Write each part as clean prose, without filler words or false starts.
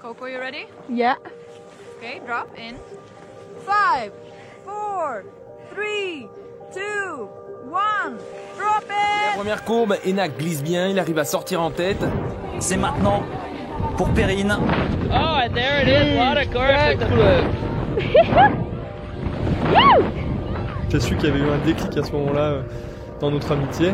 Coco, you ready? Yeah. Okay, drop in. 5, 4, 3, 2, 1, drop in! La première courbe, Enak glisse bien, il arrive à sortir en tête. C'est maintenant pour Perrine. Oh, and there it is, watercourse with the flip. J'ai su qu'il y avait eu un déclic à ce moment-là dans notre amitié.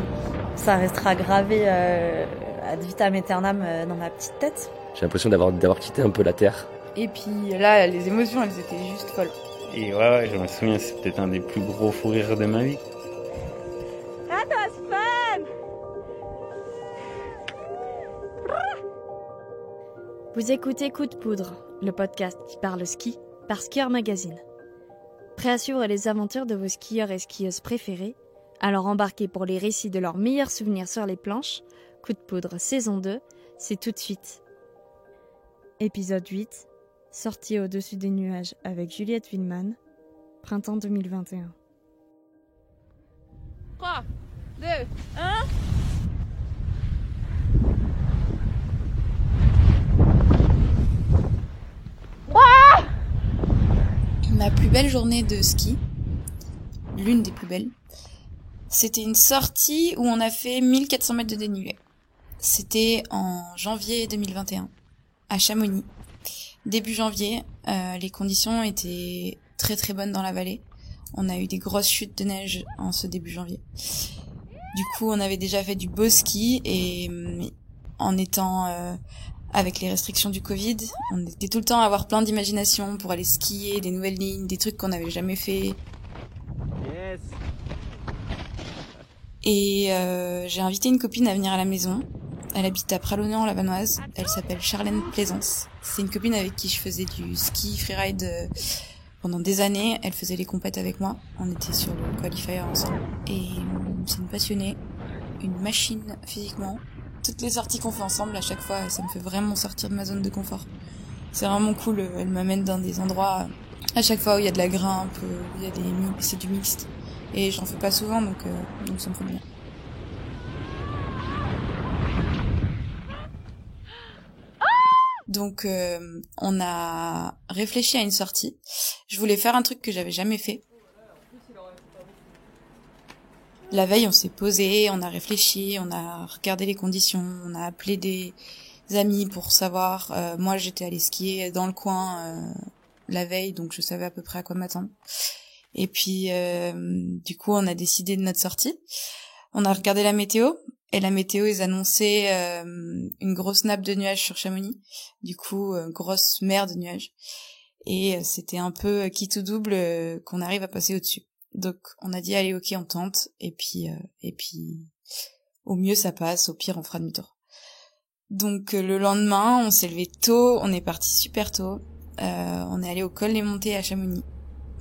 Ça restera gravé ad vitam aeternam dans ma petite tête. J'ai l'impression d'avoir quitté un peu la terre. Et puis là, les émotions, elles étaient juste folles. Et ouais, je me souviens, c'est peut-être un des plus gros fous rires de ma vie. That was fun! Vous écoutez Coup de poudre, le podcast qui parle ski par Skieur Magazine. Prêt à suivre les aventures de vos skieurs et skieuses préférés? Alors embarquez pour les récits de leurs meilleurs souvenirs sur les planches. Coup de poudre saison 2, c'est tout de suite. Épisode 8, sortie au-dessus des nuages avec Juliette Villeman, printemps 2021. 3, 2, 1... Ma plus belle journée de ski, l'une des plus belles, c'était une sortie où on a fait 1400 mètres de dénivelé. C'était en janvier 2021, à Chamonix. Début janvier, les conditions étaient très très bonnes dans la vallée. On a eu des grosses chutes de neige en ce début janvier. Du coup, on avait déjà fait du beau ski et en étant avec les restrictions du Covid, on était tout le temps à avoir plein d'imagination pour aller skier, des nouvelles lignes, des trucs qu'on n'avait jamais fait. Yes. Et j'ai invité une copine à venir à la maison. Elle habite à Pralognan-la-Vanoise. Elle s'appelle Charlène Plaisance. C'est une copine avec qui je faisais du ski freeride pendant des années. Elle faisait les compètes avec moi. On était sur le qualifier ensemble. Et c'est une passionnée, une machine physiquement. Toutes les sorties qu'on fait ensemble, à chaque fois, ça me fait vraiment sortir de ma zone de confort. C'est vraiment cool. Elle m'amène dans des endroits, à chaque fois où il y a de la grimpe, où il y a c'est du mixte. Et j'en fais pas souvent, donc ça me fait bien. Donc, on a réfléchi à une sortie. Je voulais faire un truc que j'avais jamais fait. La veille, on s'est posé, on a réfléchi, on a regardé les conditions, on a appelé des amis pour savoir. Moi, j'étais allée skier dans le coin la veille, donc je savais à peu près à quoi m'attendre. Et puis, du coup, on a décidé de notre sortie. On a regardé la météo, et la météo, ils annonçaient une grosse nappe de nuages sur Chamonix. Du coup, grosse mer de nuages. Et c'était un peu quitte ou double qu'on arrive à passer au-dessus. Donc, on a dit, allez, ok, on tente, et puis, au mieux, ça passe, au pire, on fera demi-tour. Donc, le lendemain, on s'est levé tôt, on est parti super tôt, on est allé au col des Montées à Chamonix,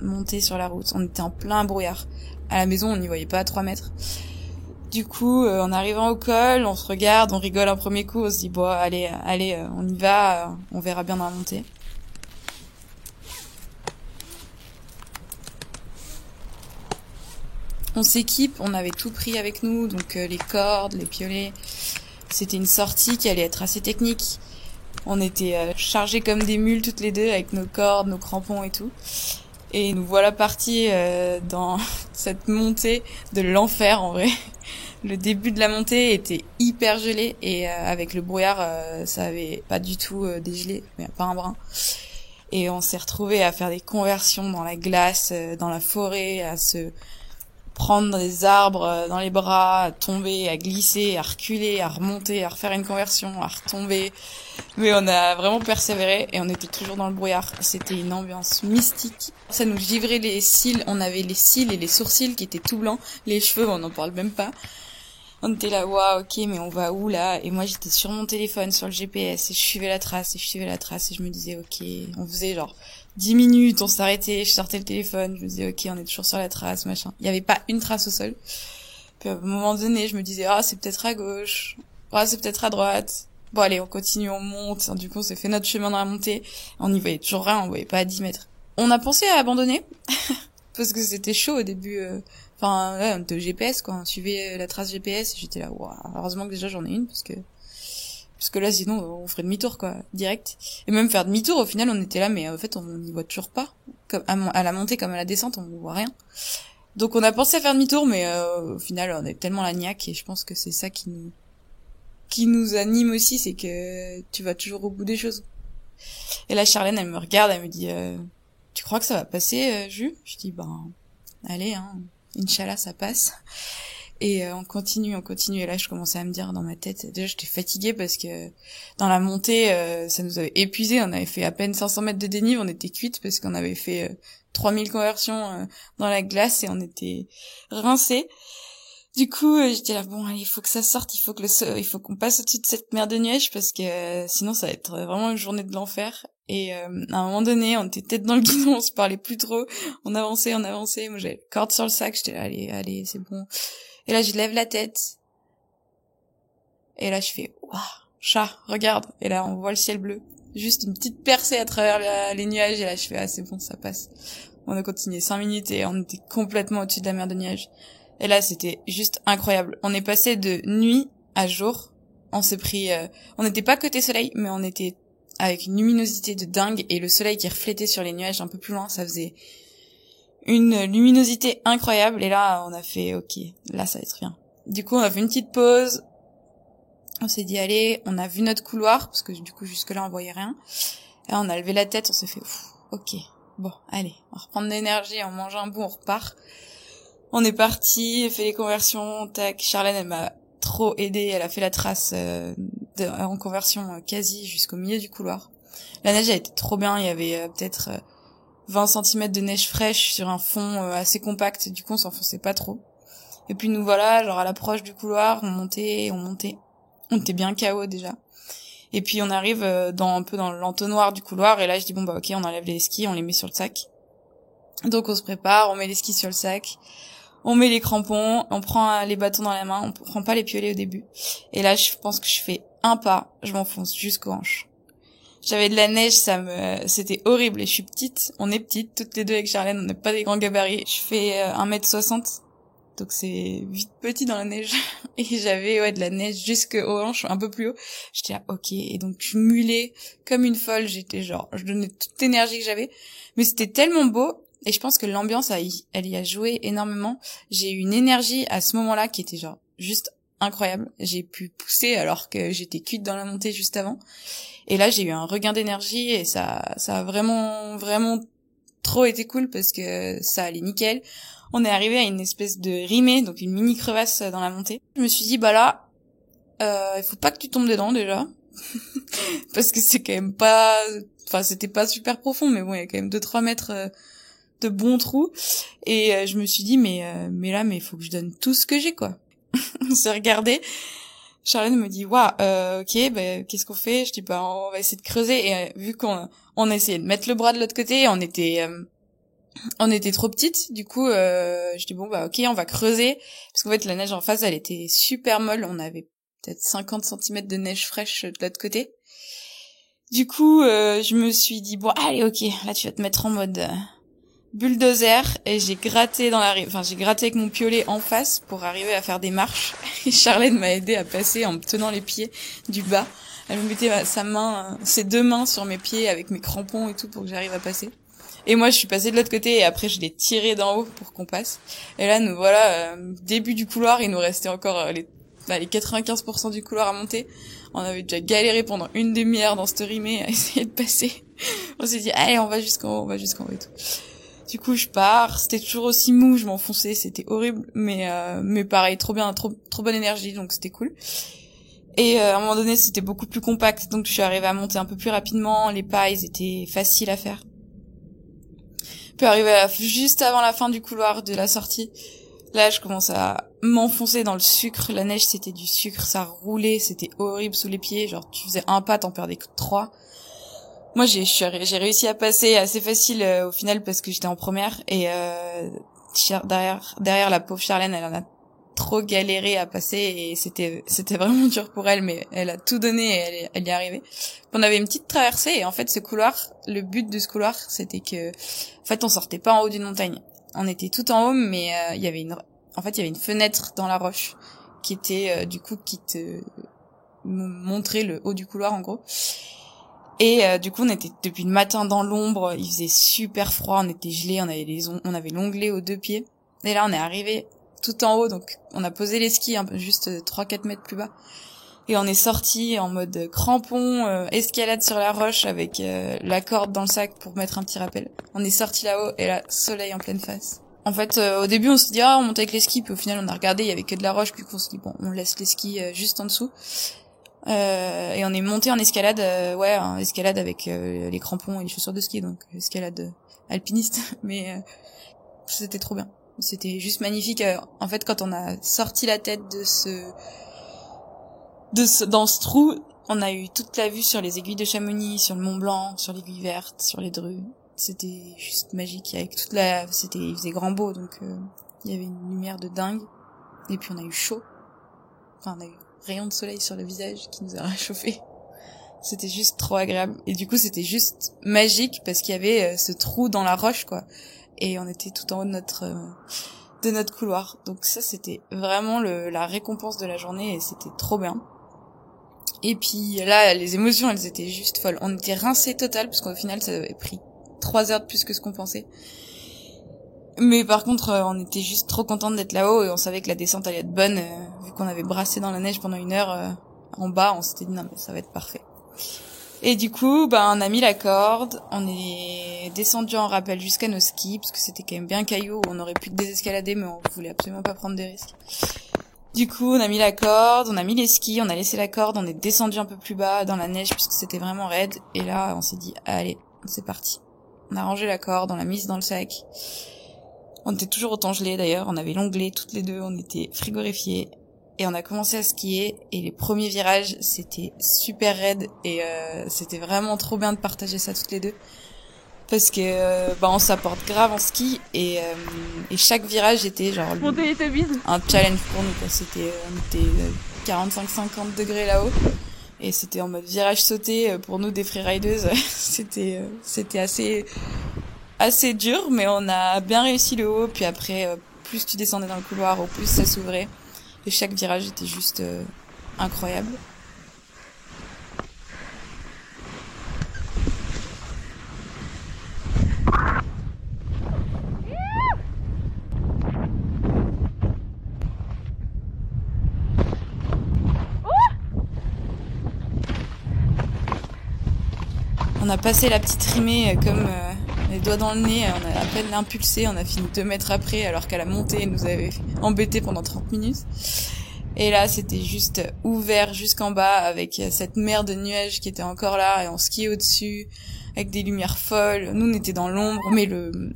monté sur la route, on était en plein brouillard. À la maison, on n'y voyait pas à 3 mètres. Du coup, en arrivant au col, on se regarde, on rigole un premier coup, on se dit, bon, allez, on y va, on verra bien dans la montée. On s'équipe, on avait tout pris avec nous, donc les cordes, les piolets. C'était une sortie qui allait être assez technique. On était chargés comme des mules toutes les deux avec nos cordes, nos crampons et tout. Et nous voilà partis dans cette montée de l'enfer en vrai. Le début de la montée était hyper gelé et avec le brouillard, ça avait pas du tout dégelé, mais pas un brin. Et on s'est retrouvés à faire des conversions dans la glace, dans la forêt, à se prendre des arbres dans les bras, à tomber, à glisser, à reculer, à remonter, à refaire une conversion, à retomber. Mais on a vraiment persévéré et on était toujours dans le brouillard. C'était une ambiance mystique. Ça nous givrait les cils. On avait les cils et les sourcils qui étaient tout blancs. Les cheveux, on n'en parle même pas. On était là, waouh, ok, mais on va où là? Et moi j'étais sur mon téléphone, sur le GPS, et je suivais la trace, et je me disais, ok, on faisait genre 10 minutes, on s'arrêtait, je sortais le téléphone, je me disais, ok, on est toujours sur la trace, machin. Il y avait pas une trace au sol. Puis à un moment donné, je me disais, ah, c'est peut-être à gauche, ah, c'est peut-être à droite. Bon, allez, on continue, on monte. Du coup, on s'est fait notre chemin dans la montée. On n'y voyait toujours rien, on voyait pas à 10 mètres. On a pensé à abandonner, parce que c'était chaud au début. Enfin, ouais, on était au GPS, quoi. On suivait la trace GPS, et j'étais là, waouh, heureusement que déjà j'en ai une, parce que Parce que là, sinon, on ferait demi-tour, quoi, direct. Et même faire demi-tour, au final, on était là, mais en fait, on n'y voit toujours pas. Comme à la montée comme à la descente, on ne voit rien. Donc on a pensé à faire demi-tour, mais au final, on est tellement la niaque, et je pense que c'est ça qui nous anime aussi, c'est que tu vas toujours au bout des choses. Et là, Charlène, elle me regarde, elle me dit, tu crois que ça va passer, Jus? Je dis, allez, hein, Inch'Allah, ça passe. Et on continue, et là, je commençais à me dire dans ma tête, déjà, j'étais fatiguée parce que dans la montée, ça nous avait épuisé, on avait fait à peine 500 mètres de dénive, on était cuites parce qu'on avait fait 3000 conversions dans la glace et on était rincés. Du coup, j'étais là, bon, allez, il faut que ça sorte, il faut qu'on passe au-dessus de cette mer de nuages parce que sinon ça va être vraiment une journée de l'enfer. Et à un moment donné, on était tête dans le guidon, on se parlait plus trop, on avançait, moi j'avais la corde sur le sac, j'étais là, allez, c'est bon. Et là, je lève la tête. Et là, je fais, waouh, chat, regarde. Et là, on voit le ciel bleu. Juste une petite percée à travers les nuages. Et là, je fais, ah, c'est bon, ça passe. On a continué 5 minutes et on était complètement au-dessus de la mer de nuages. Et là, c'était juste incroyable. On est passé de nuit à jour. On s'est pris, on n'était pas côté soleil, mais on était avec une luminosité de dingue. Et le soleil qui reflétait sur les nuages un peu plus loin, ça faisait une luminosité incroyable. Et là, on a fait, ok, là, ça va être bien. Du coup, on a fait une petite pause. On s'est dit, allez, on a vu notre couloir, parce que du coup, jusque-là, on voyait rien. Et on a levé la tête, on s'est fait, ok, bon, allez, on reprend de l'énergie, on mange un bout, on repart. On est parti, fait les conversions, tac. Charlène, elle m'a trop aidée, elle a fait la trace en conversion quasi jusqu'au milieu du couloir. La neige a été trop bien, il y avait peut-être 20 cm de neige fraîche sur un fond assez compact, du coup on s'enfonçait pas trop. Et puis nous voilà, genre à l'approche du couloir, on montait. On était bien KO déjà. Et puis on arrive un peu dans l'entonnoir du couloir, et là je dis bon ok, on enlève les skis, on les met sur le sac. Donc on se prépare, on met les skis sur le sac, on met les crampons, on prend les bâtons dans la main, on prend pas les piolets au début. Et là je pense que je fais un pas, je m'enfonce jusqu'aux hanches. J'avais de la neige, c'était horrible, et je suis petite, on est petites, toutes les deux avec Charlène, on n'a pas des grands gabarits. Je fais 1m60, donc c'est vite petit dans la neige, et j'avais, de la neige jusqu'aux hanches, un peu plus haut. J'étais là, ok, et donc je mulais comme une folle, je donnais toute l'énergie que j'avais, mais c'était tellement beau, et je pense que l'ambiance, elle y a joué énormément. J'ai eu une énergie à ce moment-là qui était juste incroyable. J'ai pu pousser alors que j'étais cuite dans la montée juste avant. Et là, j'ai eu un regain d'énergie et ça a vraiment, vraiment trop été cool parce que ça allait nickel. On est arrivé à une espèce de rimée, donc une mini crevasse dans la montée. Je me suis dit, là, il faut pas que tu tombes dedans déjà. Parce que c'est quand même pas, c'était pas super profond, mais bon, il y a quand même 2-3 mètres de bons trous. Et je me suis dit, mais il faut que je donne tout ce que j'ai, quoi. On s'est regardé. Charlène me dit, ok, qu'est-ce qu'on fait? Je dis, on va essayer de creuser. Et vu qu'on essayait de mettre le bras de l'autre côté, on était trop petites. Du coup, je dis, ok, on va creuser. Parce qu'en fait, la neige en face, elle était super molle. On avait peut-être 50 cm de neige fraîche de l'autre côté. Du coup, je me suis dit, allez, ok, là, tu vas te mettre en mode bulldozer, et j'ai gratté j'ai gratté avec mon piolet en face pour arriver à faire des marches. Et Charlène m'a aidé à passer en me tenant les pieds du bas. Elle me mettait ses 2 mains sur mes pieds avec mes crampons et tout pour que j'arrive à passer. Et moi, je suis passée de l'autre côté et après, je l'ai tiré d'en haut pour qu'on passe. Et là, nous voilà, début du couloir, il nous restait encore les 95% du couloir à monter. On avait déjà galéré pendant une demi-heure dans cette rimée à essayer de passer. On s'est dit, allez, on va jusqu'en haut et tout. Du coup, je pars, c'était toujours aussi mou, je m'enfonçais, c'était horrible, mais pareil, trop bien, trop bonne énergie, donc c'était cool. Et à un moment donné, c'était beaucoup plus compact, donc je suis arrivée à monter un peu plus rapidement, les pas, ils étaient faciles à faire. Puis arrivé juste avant la fin du couloir de la sortie, là, je commence à m'enfoncer dans le sucre, la neige, c'était du sucre, ça roulait, c'était horrible sous les pieds, genre tu faisais un pas, t'en perdais que 3. Moi, j'ai réussi à passer assez facile au final parce que j'étais en première, et derrière la pauvre Charlène, elle en a trop galéré à passer, et c'était vraiment dur pour elle, mais elle a tout donné et elle y est arrivée. On avait une petite traversée, et en fait, le but de ce couloir, c'était que, en fait, on sortait pas en haut d'une montagne. On était tout en haut, mais il y avait une fenêtre dans la roche qui était qui montrer le haut du couloir en gros. Et du coup on était depuis le matin dans l'ombre, il faisait super froid, on était gelés, on avait l'onglet aux 2 pieds. Et là on est arrivé tout en haut, donc on a posé les skis juste 3-4 mètres plus bas. Et on est sorti en mode crampon, escalade sur la roche avec la corde dans le sac pour mettre un petit rappel. On est sorti là-haut et là, soleil en pleine face. En fait, au début, on se dit on monte avec les skis, puis au final, on a regardé, il y avait que de la roche, puis on se dit bon, on laisse les skis juste en dessous. Et on est monté en escalade, en escalade avec les crampons et les chaussures de ski, donc escalade alpiniste. Mais c'était trop bien. C'était juste magnifique. En fait, quand on a sorti la tête dans ce trou, on a eu toute la vue sur les aiguilles de Chamonix, sur le Mont Blanc, sur l'aiguille verte, sur les Drus. C'était juste magique avec il faisait grand beau, donc il y avait une lumière de dingue. Et puis on a eu chaud. Enfin, on a eu un rayon de soleil sur le visage qui nous a réchauffé. C'était juste trop agréable. Et du coup, c'était juste magique parce qu'il y avait ce trou dans la roche, quoi. Et on était tout en haut de notre couloir. Donc ça, c'était vraiment la récompense de la journée et c'était trop bien. Et puis là, les émotions, elles étaient juste folles. On était rincés total parce qu'au final, ça avait pris 3 heures de plus que ce qu'on pensait. Mais par contre, on était juste trop contente d'être là-haut et on savait que la descente allait être bonne. Vu qu'on avait brassé dans la neige pendant 1 heure en bas, on s'était dit non mais ça va être parfait. Et du coup, on a mis la corde, on est descendu en rappel jusqu'à nos skis parce que c'était quand même bien caillou, on aurait pu désescalader mais on voulait absolument pas prendre de risques. Du coup, on a mis la corde, on a mis les skis, on a laissé la corde, on est descendu un peu plus bas dans la neige puisque c'était vraiment raide. Et là, on s'est dit, allez, c'est parti. On a rangé la corde, on l'a mise dans le sac. On était toujours autant gelés d'ailleurs, on avait l'onglet toutes les deux, on était frigorifiés. Et on a commencé à skier et les premiers virages, c'était super raide et c'était vraiment trop bien de partager ça toutes les deux. Parce que on s'apporte grave en ski et chaque virage était genre un challenge pour nous, quoi. On était 45-50 degrés là-haut et c'était en mode virage sauté pour nous des freerideuses. c'était assez dur, mais on a bien réussi le haut. Puis après, plus tu descendais dans le couloir, au plus ça s'ouvrait et chaque virage était juste incroyable. On a passé la petite rimée comme les doigts dans le nez, on a à peine l'impulsé, on a fini 2 mètres après alors qu'à la montée, elle nous avait embêté pendant 30 minutes. Et là, c'était juste ouvert jusqu'en bas avec cette mer de nuages qui était encore là et on skiait au-dessus avec des lumières folles. Nous, on était dans l'ombre, mais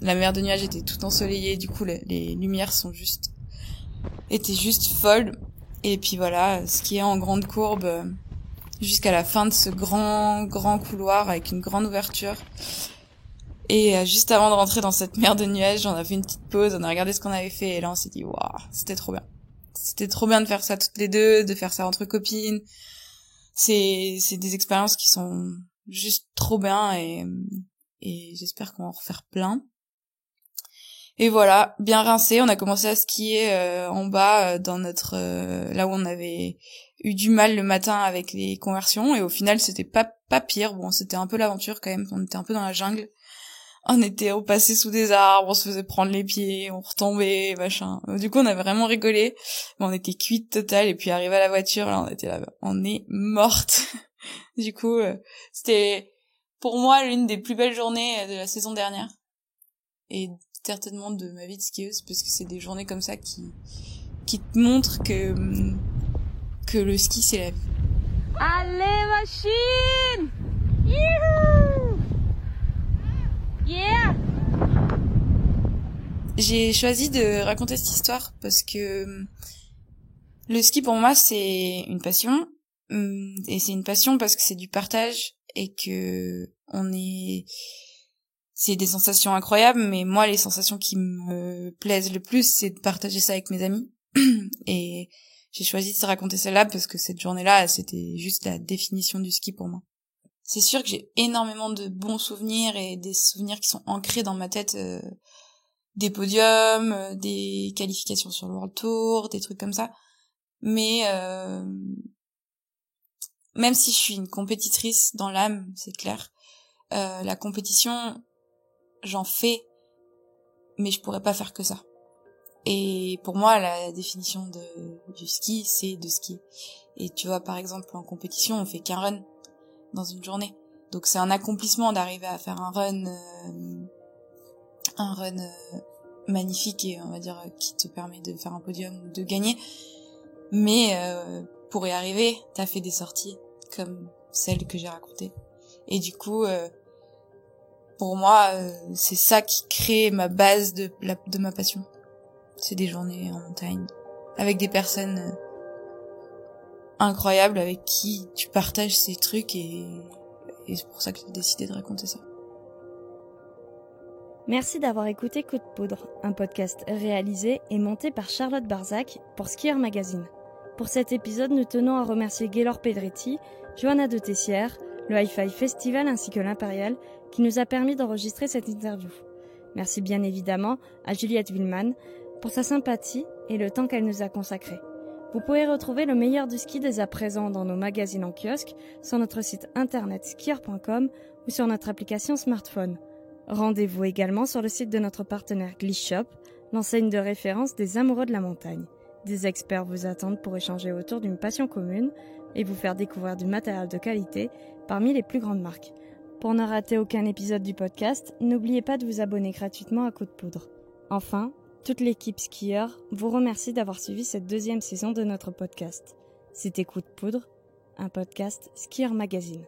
la mer de nuages était tout ensoleillée, du coup, les lumières étaient juste folles. Et puis voilà, skier en grande courbe jusqu'à la fin de ce grand couloir avec une grande ouverture. Et juste avant de rentrer dans cette mer de nuages, on a fait une petite pause, on a regardé ce qu'on avait fait et là on s'est dit waouh, c'était trop bien. C'était trop bien de faire ça toutes les deux, de faire ça entre copines. C'est des expériences qui sont juste trop bien et j'espère qu'on va en refaire plein. Et voilà, bien rincé, on a commencé à skier en bas dans notre là où on avait eu du mal le matin avec les conversions et au final c'était pas pire. Bon, c'était un peu l'aventure quand même, on était un peu dans la jungle. On passait sous des arbres, on se faisait prendre les pieds, on retombait, machin. Du coup, on a vraiment rigolé, mais on était cuites totales et puis arrivé à la voiture, là on était là, on est morte. Du coup, c'était pour moi l'une des plus belles journées de la saison dernière. Et certainement de ma vie de skieuse parce que c'est des journées comme ça qui te montrent que le ski c'est la vie. Allez machine! Youhou! Yeah! J'ai choisi de raconter cette histoire parce que le ski pour moi c'est une passion et c'est une passion parce que c'est du partage et que c'est des sensations incroyables, mais moi, les sensations qui me plaisent le plus, c'est de partager ça avec mes amis. Et j'ai choisi de raconter celle-là parce que cette journée-là, c'était juste la définition du ski pour moi. C'est sûr que j'ai énormément de bons souvenirs et des souvenirs qui sont ancrés dans ma tête, des podiums, des qualifications sur le World Tour, des trucs comme ça. Mais même si je suis une compétitrice dans l'âme, c'est clair, la compétition, j'en fais, mais je pourrais pas faire que ça. Et pour moi, la définition du ski, c'est de skier. Et tu vois, par exemple, en compétition, on fait qu'un run dans une journée. Donc c'est un accomplissement d'arriver à faire un run magnifique et on va dire qui te permet de faire un podium ou de gagner. Mais pour y arriver, t'as fait des sorties comme celle que j'ai racontée. Et du coup, pour moi, c'est ça qui crée ma base de ma passion. C'est des journées en montagne avec des personnes incroyables avec qui tu partages ces trucs et c'est pour ça que j'ai décidé de raconter ça. Merci d'avoir écouté Coup de Poudre, un podcast réalisé et monté par Charlotte Barzac pour Skieur Magazine. Pour cet épisode, nous tenons à remercier Gaylor Pedretti, Johanna de Tessière, le Hi-Fi Festival ainsi que l'Impérial qui nous a permis d'enregistrer cette interview. Merci bien évidemment à Juliette Villeman pour sa sympathie et le temps qu'elle nous a consacré. Vous pouvez retrouver le meilleur du ski dès à présent dans nos magazines en kiosque, sur notre site internet skieur.com ou sur notre application smartphone. Rendez-vous également sur le site de notre partenaire Glishop, l'enseigne de référence des amoureux de la montagne. Des experts vous attendent pour échanger autour d'une passion commune et vous faire découvrir du matériel de qualité parmi les plus grandes marques. Pour ne rater aucun épisode du podcast, n'oubliez pas de vous abonner gratuitement à Coup de Poudre. Enfin, toute l'équipe skieur vous remercie d'avoir suivi cette 2e saison de notre podcast. C'était Coup de Poudre, un podcast Skieur Magazine.